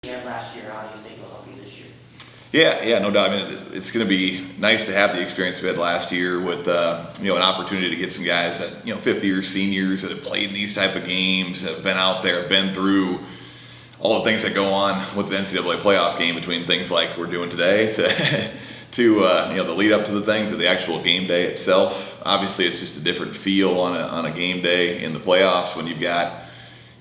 Yeah, last year, how do you think it'll help you this year? Yeah, no doubt. I mean, it's going to be nice to have the experience we had last year with, an opportunity to get some guys that, 50-year seniors that have played in these type of games, have been out there, been through all the things that go on with the NCAA playoff game, between things like we're doing today to the lead up to the thing, to the actual game day itself. Obviously, it's just a different feel on a game day in the playoffs when you've got,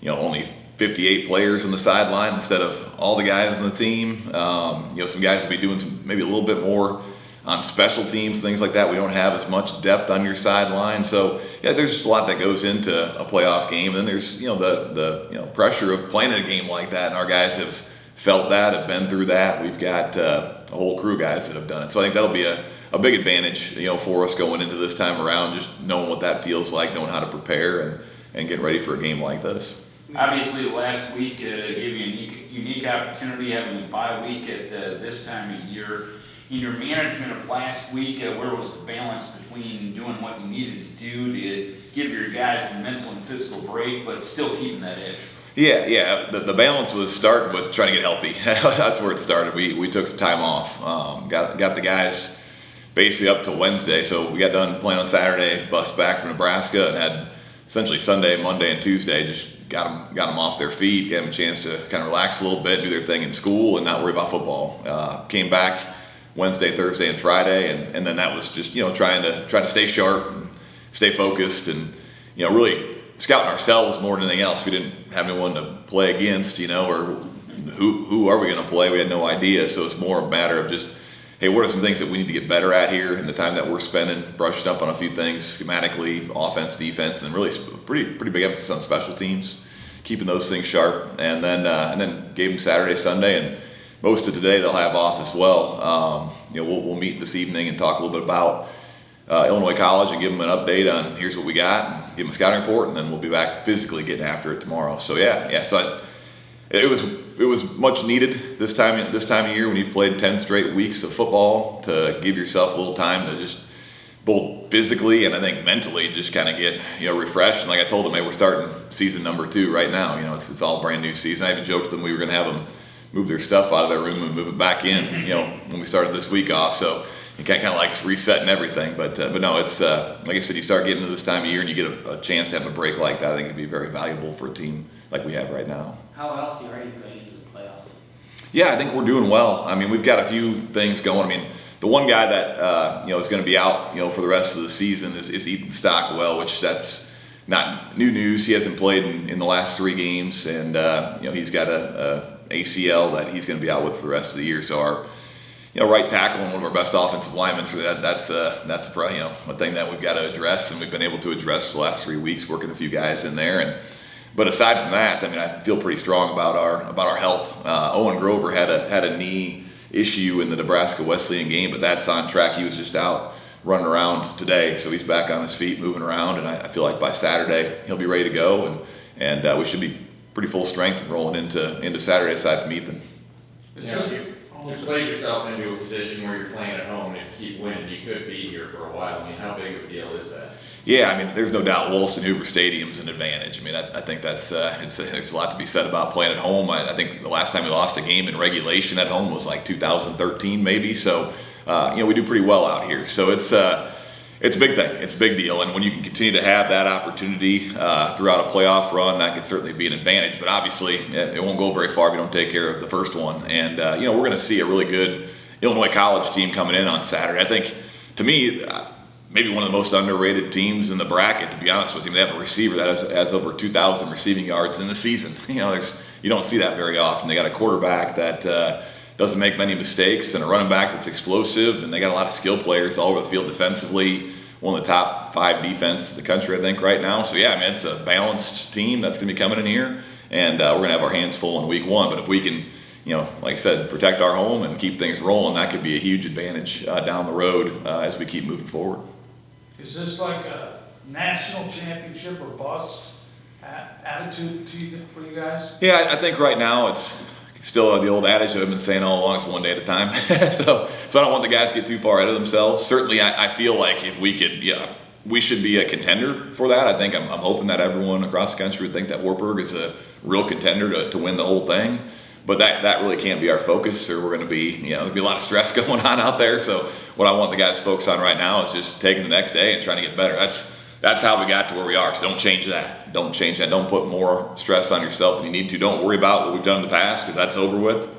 only 58 players on the sideline instead of all the guys on the team. Some guys will be doing maybe a little bit more on special teams, things like that. We don't have as much depth on your sideline. So, there's just a lot that goes into a playoff game. And then there's, the pressure of playing in a game like that. And our guys have felt that, have been through that. We've got a whole crew of guys that have done it. So I think that'll be a big advantage, for us going into this time around, just knowing what that feels like, knowing how to prepare and get ready for a game like this. Obviously, last week gave you a unique opportunity, having a bye week at this time of year. In your management of last week, where was the balance between doing what you needed to do to give your guys the mental and physical break, but still keeping that edge? Yeah. The balance was starting with trying to get healthy. That's where it started. We took some time off. Got the guys basically up till Wednesday. So we got done playing on Saturday, bus back from Nebraska, and had essentially Sunday, Monday, and Tuesday just got them off their feet, gave them a chance to kind of relax a little bit, do their thing in school, and not worry about football. Came back Wednesday, Thursday, and Friday, and then that was just trying to stay sharp, and stay focused, and really scouting ourselves more than anything else. We didn't have anyone to play against, or who are we going to play? We had no idea. So it's more a matter of just, hey, what are some things that we need to get better at here in the time that we're spending, brushing up on a few things schematically, offense, defense, and really pretty big emphasis on special teams, keeping those things sharp. And then gave them Saturday, Sunday, and most of today they'll have off as well. We'll meet this evening and talk a little bit about Illinois College and give them an update on here's what we got, and give them a scouting report, and then we'll be back physically getting after it tomorrow. So so it was much needed this time of year when you've played 10 straight weeks of football, to give yourself a little time to just both physically and I think mentally just kind of get refreshed. And like I told them, hey, we're starting season number 2 right now. It's all brand new season. I even joked with them we were going to have them move their stuff out of their room and move it back in. When we started this week off. So it kind of likes resetting everything. But no, it's like I said, you start getting to this time of year and you get a chance to have a break like that. I think it'd be very valuable for a team like we have right now. How else are you ready for going into the playoffs? Yeah, I think we're doing well. I mean, we've got a few things going. I mean, the one guy that is going to be out for the rest of the season is Ethan Stockwell, which that's not new news. He hasn't played in the last 3 games, and he's got a ACL that he's going to be out with for the rest of the year. So our right tackle and one of our best offensive linemen. So that's a thing that we've got to address, and we've been able to address the last 3 weeks, working a few guys in there. But aside from that, I mean, I feel pretty strong about our health. Owen Grover had a knee issue in the Nebraska Wesleyan game, but that's on track. He was just out running around today, so he's back on his feet, moving around, and I feel like by Saturday he'll be ready to go, and we should be pretty full strength rolling into Saturday aside from Ethan. You've played yourself into a position where you're playing at home, and if you keep winning, you could be here for a while. I mean, how big of a deal is that? Yeah, I mean, there's no doubt Wilson Hoover Stadium's an advantage. I mean, I think that's there's a lot to be said about playing at home. I think the last time we lost a game in regulation at home was like 2013 maybe. So, we do pretty well out here. So it's a big thing. It's a big deal. And when you can continue to have that opportunity throughout a playoff run, that could certainly be an advantage. But obviously, it won't go very far if you don't take care of the first one. And, we're going to see a really good Illinois College team coming in on Saturday. I think, to me, maybe one of the most underrated teams in the bracket, to be honest with you. They have a receiver that has over 2,000 receiving yards in the season. You don't see that very often. They got a quarterback that doesn't make many mistakes, and a running back that's explosive, and they got a lot of skill players all over the field defensively. One of the top 5 defenses in the country, I think, right now. So yeah, I mean, it's a balanced team that's going to be coming in here, and we're going to have our hands full in week 1. But if we can, like I said, protect our home and keep things rolling, that could be a huge advantage down the road as we keep moving forward. Is this like a national championship or bust attitude for you guys? Yeah, I think right now it's still the old adage that I've been saying all along, it's one day at a time. so I don't want the guys to get too far ahead of themselves. Certainly, I feel like if we could, we should be a contender for that. I think I'm hoping that everyone across the country would think that Wartburg is a real contender to win the whole thing. but that really can't be our focus, or we're going to be, there'll be a lot of stress going on out there. So what I want the guys to focus on right now is just taking the next day and trying to get better. That's how we got to where we are. So don't change that. Don't change that. Don't put more stress on yourself than you need to. Don't worry about what we've done in the past, because that's over with.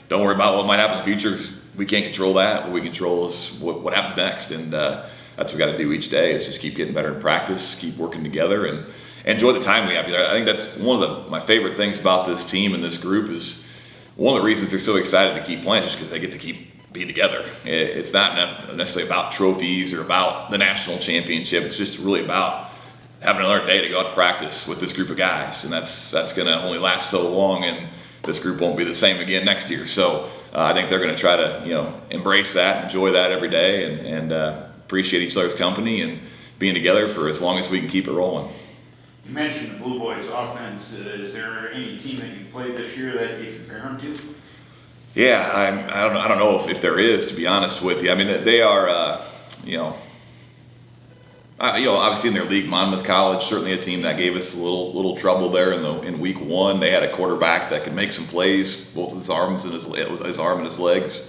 Don't worry about what might happen in the future, because we can't control that. What we control is what happens next. And that's what we got to do each day, is just keep getting better in practice, keep working together, and enjoy the time we have together. I think that's one of my favorite things about this team and this group. Is one of the reasons they're so excited to keep playing, just because they get to keep being together. It's not necessarily about trophies or about the national championship. It's just really about having another day to go out to practice with this group of guys, and that's going to only last so long, and this group won't be the same again next year. So I think they're going to try to embrace that, enjoy that every day, and appreciate each other's company and being together for as long as we can keep it rolling. You mentioned the Blue Boys offense. Is there any team that you played this year that you compare them to? Yeah, I don't know if there is, to be honest with you. I mean, they are, obviously in their league, Monmouth College, certainly a team that gave us a little trouble there in week one. They had a quarterback that could make some plays, both with his arms and his arm and his legs.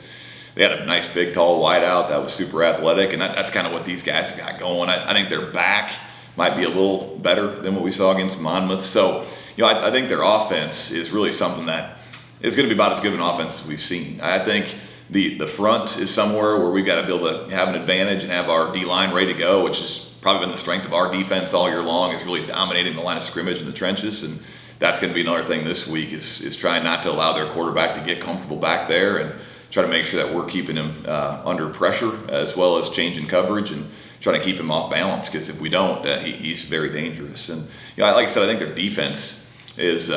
They had a nice, big, tall wideout that was super athletic, and that's kind of what these guys have got going. I think their back might be a little better than what we saw against Monmouth. So, I think their offense is really something that is going to be about as good of an offense as we've seen. I think the front is somewhere where we've got to be able to have an advantage and have our D-line ready to go, which has probably been the strength of our defense all year long, is really dominating the line of scrimmage in the trenches. And that's going to be another thing this week, is trying not to allow their quarterback to get comfortable back there, and try to make sure that we're keeping him under pressure, as well as changing coverage and trying to keep him off balance, because if we don't, he's very dangerous. And like I said, I think their defense is,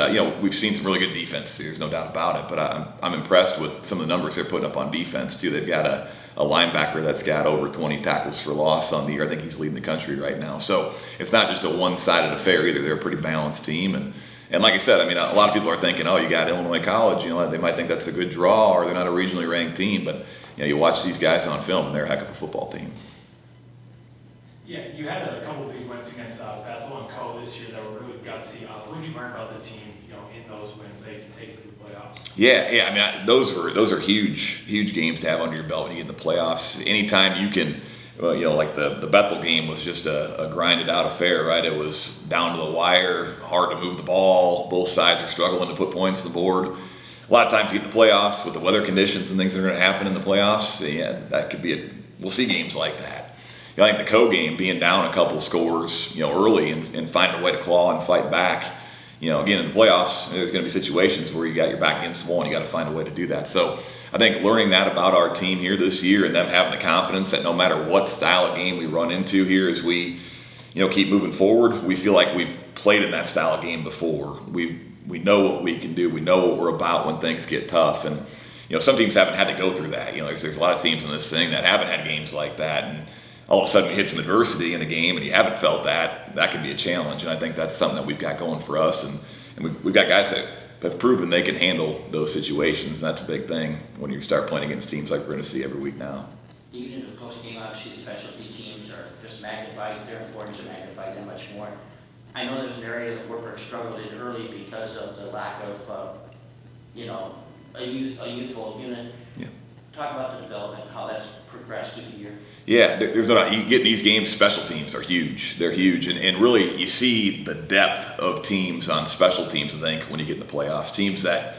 we've seen some really good defense. There's no doubt about it. But I'm impressed with some of the numbers they're putting up on defense too. They've got a linebacker that's got over 20 tackles for loss on the year. I think he's leading the country right now. So it's not just a one-sided affair either. They're a pretty balanced team. And like I said, I mean, a lot of people are thinking, oh, you got Illinois College. They might think that's a good draw, or they're not a regionally ranked team. But you watch these guys on film, and they're a heck of a football team. Yeah, you had a couple of big wins against Bethel and Co. this year that were really gutsy. What did you learn about the team, in those wins they can take to the playoffs? Yeah. I mean, those are huge games to have under your belt when you get in the playoffs. Anytime you can, like the Bethel game was just a grinded out affair, right? It was down to the wire, hard to move the ball. Both sides are struggling to put points on the board. A lot of times you get in the playoffs with the weather conditions and things that are going to happen in the playoffs. Yeah, that could be we'll see games like that. I think the Co game, being down a couple scores, early and finding a way to claw and fight back. Again, in the playoffs, there's going to be situations where you got your back against the wall and you got to find a way to do that. So I think learning that about our team here this year, and them having the confidence that no matter what style of game we run into here as we, keep moving forward, we feel like we've played in that style of game before. We know what we can do. We know what we're about when things get tough. And, some teams haven't had to go through that. There's a lot of teams in this thing that haven't had games like that. And all of a sudden you hit some adversity in a game and you haven't felt that can be a challenge. And I think that's something that we've got going for us. And we've got guys that have proven they can handle those situations. And that's a big thing when you start playing against teams like we're going to see every week now. Even in the post game, obviously the specialty teams are just magnified, their importance are magnified that much more. I know there's an area that Wartburg struggled in early because of the lack of, a youthful unit. Yeah. Talk about the development, how that's progressed through the year. Yeah, there's no doubt. You get in these games, special teams are huge. They're huge. And really, you see the depth of teams on special teams, I think, when you get in the playoffs. Teams that,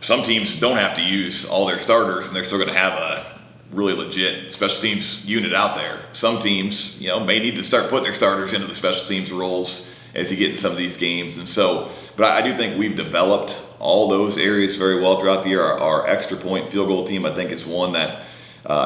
some teams don't have to use all their starters, and they're still going to have a really legit special teams unit out there. Some teams, may need to start putting their starters into the special teams roles as you get in some of these games. And so, but I do think we've developed all those areas very well throughout the year. Our extra point field goal team, I think, is one that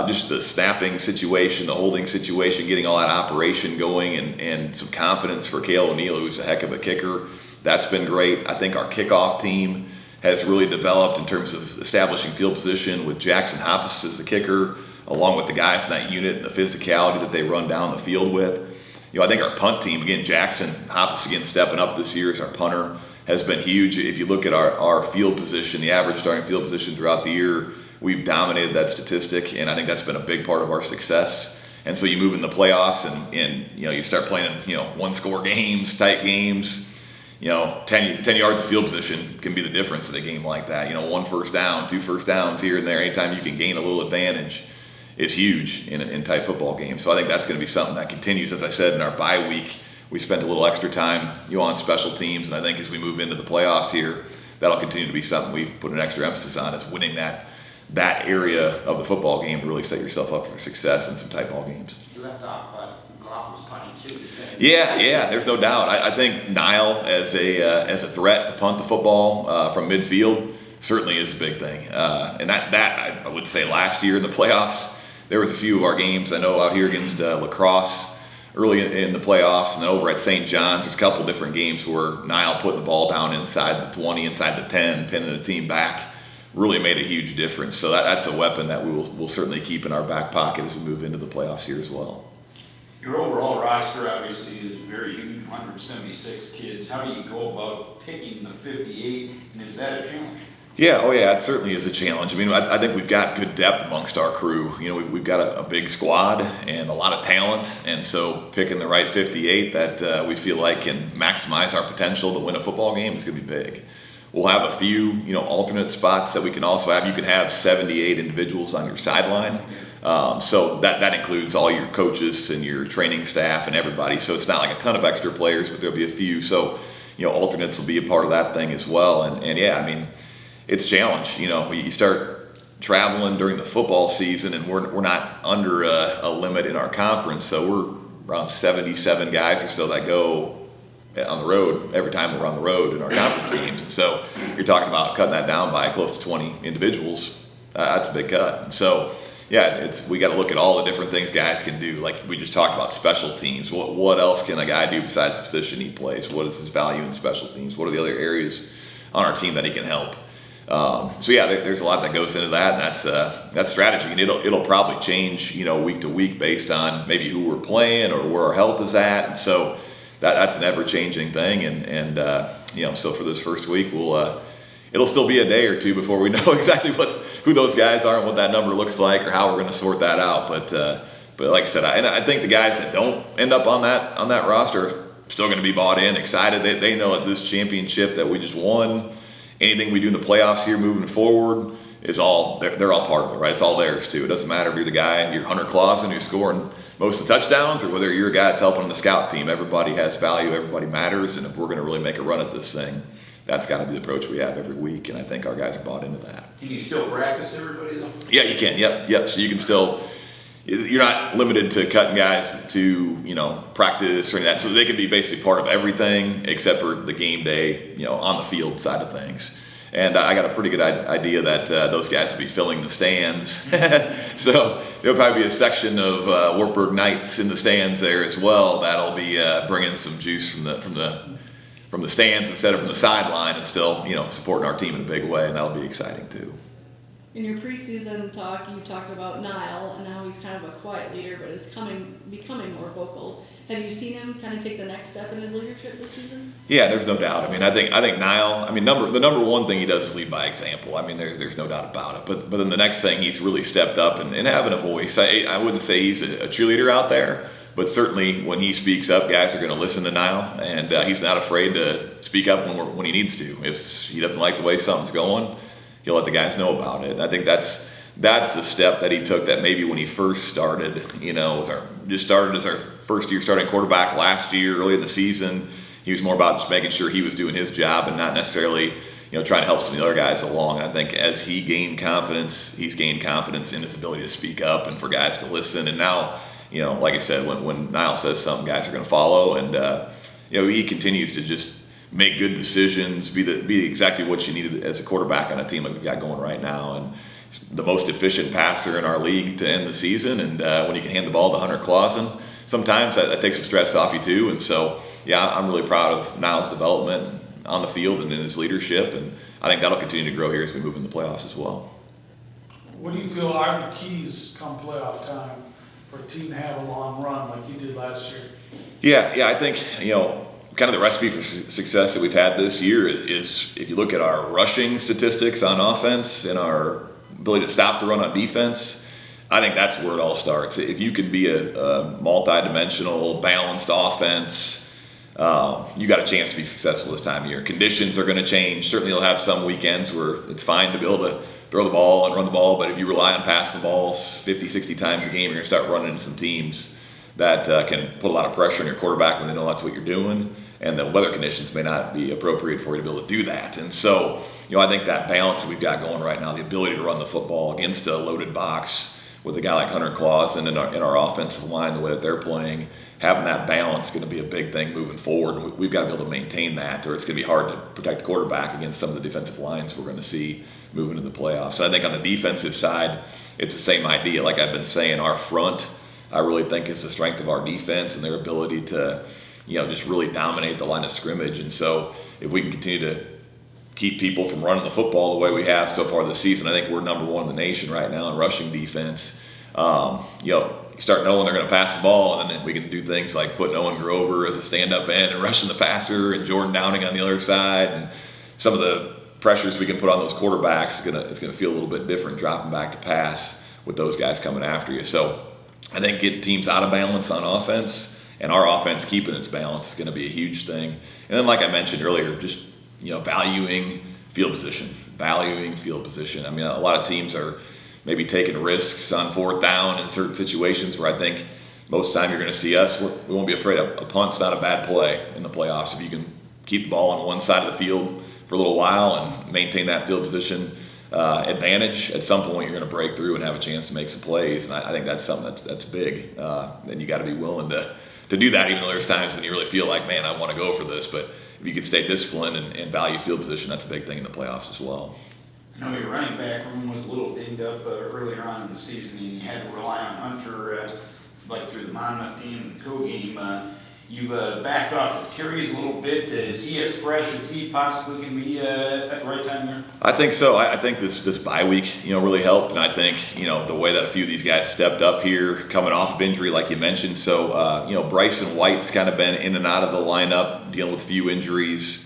just the snapping situation, the holding situation, getting all that operation going, and some confidence for Cale O'Neill, who's a heck of a kicker. That's been great. I think our kickoff team has really developed in terms of establishing field position with Jackson Hoppus as the kicker, along with the guys in that unit and the physicality that they run down the field with. I think our punt team, again, Jackson Hoppus, again, stepping up this year as our punter, has been huge. If you look at our field position, the average starting field position throughout the year, we've dominated that statistic, and I think that's been a big part of our success. And so you move in the playoffs and you start playing in, one-score games, tight games. 10 yards of field position can be the difference in a game like that. 1 first down, 2 first downs here and there. Anytime you can gain a little advantage is huge in type football games. So I think that's going to be something that continues. As I said, in our bye week, we spent a little extra time, on special teams, and I think as we move into the playoffs here, that'll continue to be something we put an extra emphasis on, is winning that area of the football game to really set yourself up for success in some tight ball games. You left off, Goff was punting too. Yeah, there's no doubt. I think Nile as a threat to punt the football from midfield certainly is a big thing. And that I would say last year in the playoffs, there was a few of our games I know out here against La Crosse early in the playoffs, and then over at St. John's, there's a couple different games where Nile putting the ball down inside the 20, inside the 10, pinning the team back, really made a huge difference. So that's a weapon that we'll certainly keep in our back pocket as we move into the playoffs here as well. Your overall roster obviously is very huge, 176 kids. How do you go about picking the 58, and is that a challenge? Yeah, it certainly is a challenge. I mean, I think we've got good depth amongst our crew. We've got a big squad and a lot of talent, and so picking the right 58 that we feel like can maximize our potential to win a football game is going to be big. We'll have a few, alternate spots that we can also have. You can have 78 individuals on your sideline. So that includes all your coaches and your training staff and everybody. So it's not like a ton of extra players, but there'll be a few. So, alternates will be a part of that thing as well. And yeah, I mean, it's a challenge. You start traveling during the football season, and we're not under a limit in our conference. So we're around 77 guys or so that go on the road every time we're on the road in our conference games. And so you're talking about cutting that down by close to 20 individuals. That's a big cut. And so, yeah, we got to look at all the different things guys can do. Like we just talked about special teams. What else can a guy do besides the position he plays? What is his value in special teams? What are the other areas on our team that he can help? So yeah, there's a lot that goes into that, and that's strategy, and it'll probably change, week to week based on maybe who we're playing or where our health is at, and so that's an ever-changing thing, and so for this first week, it'll still be a day or two before we know exactly who those guys are and what that number looks like or how we're going to sort that out. But like I said, I think the guys that don't end up on that roster are still going to be bought in, excited. They know at this championship that we just won. Anything we do in the playoffs here moving forward is they're all part of it, right? It's all theirs too. It doesn't matter if you're the guy, you're Hunter Clausen who's scoring most of the touchdowns, or whether you're a guy that's helping on the scout team. Everybody has value, everybody matters, and if we're going to really make a run at this thing, that's got to be the approach we have every week, and I think our guys are bought into that. Can you still practice everybody though? Yeah, you can. Yep. So you can still. You're not limited to cutting guys to, practice or any of that. So they can be basically part of everything except for the game day, on the field side of things. And I got a pretty good idea that those guys will be filling the stands. So there'll probably be a section of Wartburg Knights in the stands there as well. That'll be bringing some juice from the stands instead of from the sideline, and still, supporting our team in a big way. And that'll be exciting too. In your preseason talk, you talked about Nile and how he's kind of a quiet leader, but is becoming more vocal. Have you seen him kind of take the next step in his leadership this season? Yeah, there's no doubt. I mean, I think Nile. I mean, the number one thing he does is lead by example. I mean, there's no doubt about it. But then the next thing, he's really stepped up and having a voice. I wouldn't say he's a cheerleader out there, but certainly when he speaks up, guys are going to listen to Nile, and he's not afraid to speak up when he needs to. If he doesn't like the way something's going, he'll let the guys know about it. And I think that's the step that he took that maybe when he first started, started as our first year starting quarterback last year, early in the season. He was more about just making sure he was doing his job and not necessarily, trying to help some of the other guys along. And I think as he gained confidence, he's gained confidence in his ability to speak up and for guys to listen. And now, like I said, when Nile says something, guys are going to follow. And, he continues to just make good decisions, be exactly what you need as a quarterback on a team like we've got going right now. And the most efficient passer in our league to end the season. And when you can hand the ball to Hunter Clausen, sometimes that takes some stress off you too. And so, yeah, I'm really proud of Nile's development on the field and in his leadership. And I think that'll continue to grow here as we move in the playoffs as well. What do you feel are the keys come playoff time for a team to have a long run like you did last year? Yeah, I think, kind of the recipe for success that we've had this year is if you look at our rushing statistics on offense and our ability to stop the run on defense, I think that's where it all starts. If you can be a multi-dimensional, balanced offense you got a chance to be successful this time of year. Conditions are going to change. Certainly you'll have some weekends where it's fine to be able to throw the ball and run the ball, but if you rely on passing the balls 50, 60 times a game, you're going to start running into some teams that can put a lot of pressure on your quarterback when they know that's what you're doing, and the weather conditions may not be appropriate for you to be able to do that. And so, I think that balance that we've got going right now, the ability to run the football against a loaded box with a guy like Hunter Clausen in our offensive line, the way that they're playing, having that balance is going to be a big thing moving forward. And we've got to be able to maintain that, or it's going to be hard to protect the quarterback against some of the defensive lines we're going to see moving into the playoffs. And I think on the defensive side, it's the same idea. Like I've been saying, our front, I really think is the strength of our defense and their ability to, just really dominate the line of scrimmage. And so if we can continue to keep people from running the football the way we have so far this season, I think we're number one in the nation right now in rushing defense. You start knowing they're going to pass the ball, and then we can do things like putting Owen Grover as a stand-up end and rushing the passer, and Jordan Downing on the other side, and some of the pressures we can put on those quarterbacks it's going to feel a little bit different dropping back to pass with those guys coming after you. So I think getting teams out of balance on offense and our offense keeping its balance is going to be a huge thing. And then, like I mentioned earlier, just valuing field position. I mean, a lot of teams are maybe taking risks on fourth down in certain situations where I think most of the time you're going to see us, we won't be afraid. A punt's not a bad play in the playoffs. If you can keep the ball on one side of the field for a little while and maintain that field position advantage, at some point you're going to break through and have a chance to make some plays. And I think that's something that's big. And you got to be willing to do that, even though there's times when you really feel like, man, I want to go for this. But if you can stay disciplined and value field position, that's a big thing in the playoffs as well. I know your running back room was a little dinged up earlier on in the season, and you had to rely on Hunter like through the Monmouth game and the Co game. You've backed off his carries a little bit. Is he as fresh as he possibly can be at the right time here? I think so. I think this bye week, really helped, and I think the way that a few of these guys stepped up here, coming off of injury, like you mentioned. So Bryson White's kind of been in and out of the lineup, dealing with a few injuries.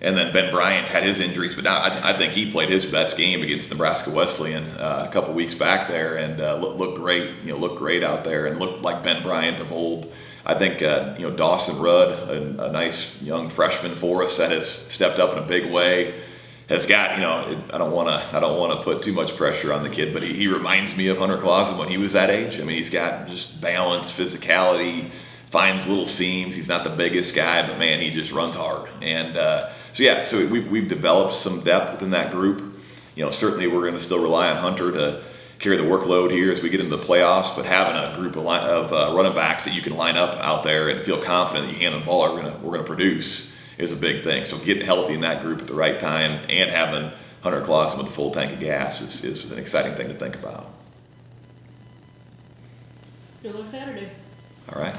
And then Ben Bryant had his injuries, but now I think he played his best game against Nebraska Wesleyan a couple weeks back there, and looked great. Looked great out there, and looked like Ben Bryant of old. I think Dawson Rudd, a nice young freshman for us that has stepped up in a big way, has got I don't want to put too much pressure on the kid, but he reminds me of Hunter Clausen when he was that age. I mean, he's got just balance, physicality, finds little seams. He's not the biggest guy, but man, he just runs hard. And so we've developed some depth within that group. Certainly we're going to still rely on Hunter to carry the workload here as we get into the playoffs, but having a group of running backs that you can line up out there and feel confident that you hand the ball, we're going to produce is a big thing. So getting healthy in that group at the right time and having Hunter Clausen with a full tank of gas is an exciting thing to think about. Good luck Saturday. All right.